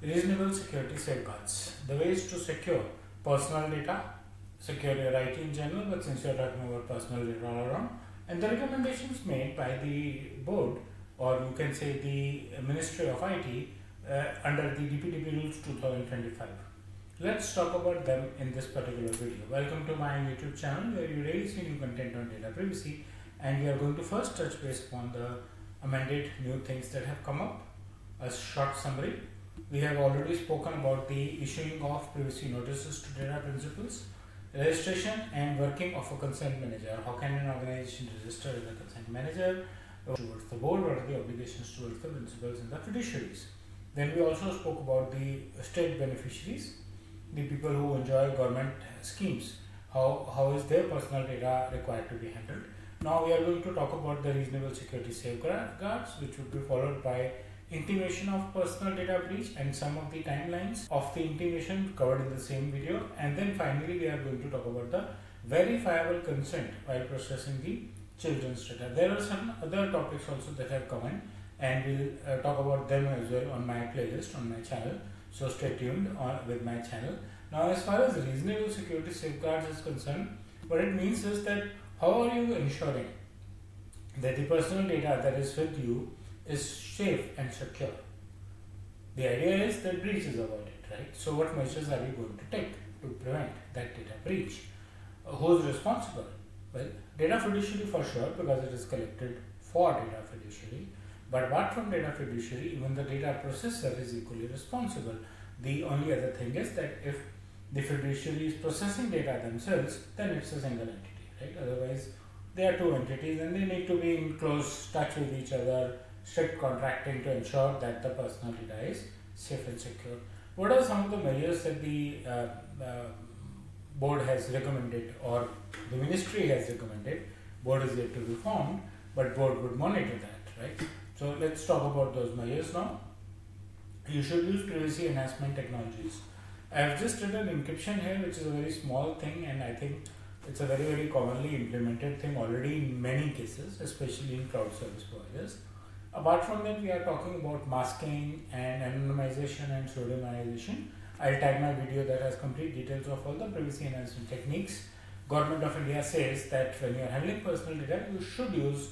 Reasonable security safeguards. The ways to secure personal data, secure your IT in general, but since you're talking about personal data all around, and the recommendations made by the board, or you can say the Ministry of IT, under the DPDP Rules 2025. Let's talk about them in this particular video. Welcome to my YouTube channel where you really see new content on data privacy, and we are going to first touch base upon the amended new things that have come up. A short summary. We have already spoken about the issuing of privacy notices to data principals, registration and working of a consent manager. How can an organization register as a consent manager towards the board? What are the obligations towards the principals and the fiduciaries? Then we also spoke about the state beneficiaries, the people who enjoy government schemes. How is their personal data required to be handled? Now we are going to talk about the reasonable security safeguards, which would be followed by intimation of personal data breach and some of the timelines of the intimation covered in the same video, and then finally we are going to talk about the verifiable consent while processing the children's data. There are some other topics also that have come in, and we'll talk about them as well on my playlist on my channel, so stay tuned with my channel. Now, as far as reasonable security safeguards is concerned, what it means is that how are you ensuring that the personal data that is with you is safe and secure? The idea is that breach is avoided, right? So what measures are you going to take to prevent that data breach? Who's responsible? Well, data fiduciary for sure, because it is collected for data fiduciary. But apart from data fiduciary, even the data processor is equally responsible. The only other thing is that if the fiduciary is processing data themselves, then it's a single entity, right? Otherwise, they are two entities and they need to be in close touch with each other, strict contracting to ensure that the personal data is safe and secure. What are some of the measures that the board has recommended, or the ministry has recommended? Board is yet to be formed, but board would monitor that, right? So let's talk about those measures now. You should use privacy enhancement technologies. I have just written encryption here, which is a very small thing, and I think it's a very commonly implemented thing already in many cases, especially in cloud service providers. Apart from that, we are talking about masking and anonymization and pseudonymization. I'll tag my video that has complete details of all the privacy enhancement techniques. Government of India says that when you are handling personal data, you should use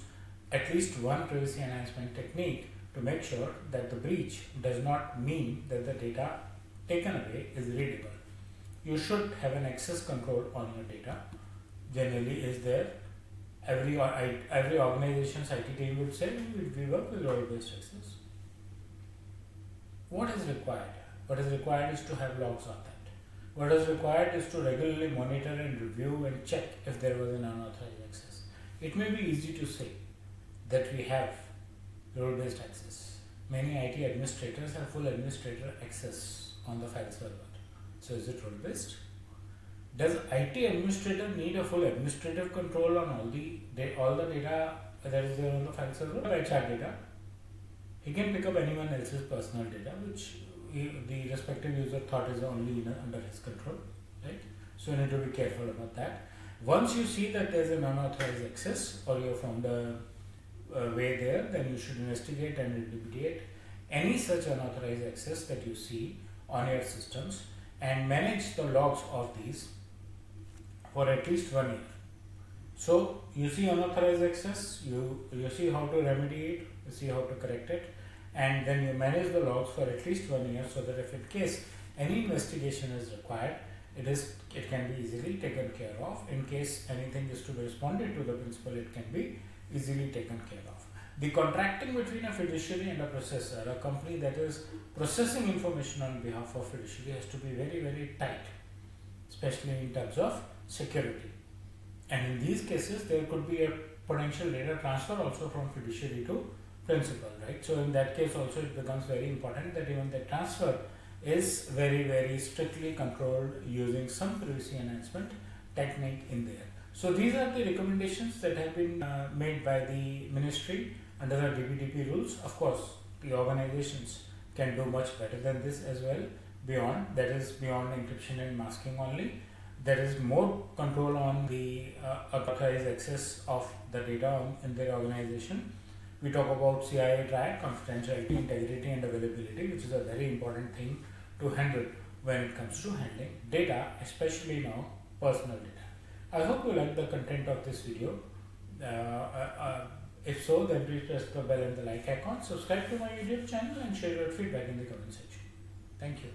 at least one privacy enhancement technique to make sure that the breach does not mean that the data taken away is readable. You should have an access control on your data. Generally is there. Every organization's IT team would say we work with role-based access. What is required? What is required is to have logs on that. What is required is to regularly monitor and review and check if there was an unauthorized access. It may be easy to say that we have role-based access. Many IT administrators have full administrator access on the file server. So is it role-based? Does IT administrator need a full administrative control on all the data that is there on the file server? By chat data, he can pick up anyone else's personal data, which the respective user thought is only under his control, right? So you need to be careful about that. Once you see that there is an unauthorized access, or you have found a way there, then you should investigate and remediate any such unauthorized access that you see on your systems and manage the logs of these for at least 1 year. So you see unauthorized access, you see how to remediate, you see how to correct it, and then you manage the logs for at least 1 year, so that if in case any investigation is required, it can be easily taken care of. In case anything is to be responded to the principal, it can be easily taken care of. The contracting between a fiduciary and a processor, a company that is processing information on behalf of fiduciary, has to be very tight, especially in terms of security. And in these cases, there could be a potential data transfer also from fiduciary to principal, right? So in that case also it becomes very important that even the transfer is very strictly controlled using some privacy enhancement technique in there. So these are the recommendations that have been made by the ministry under the DPDP rules. Of course, the organizations can do much better than this as well. Beyond encryption and masking only, there is more control on the authorized access of the data in their organization. We talk about CIA triad, confidentiality, integrity, and availability, which is a very important thing to handle when it comes to handling data, especially now personal data. I hope you like the content of this video. If so, then please press the bell and the like icon, subscribe to my YouTube channel, and share your feedback in the comment section. Thank you.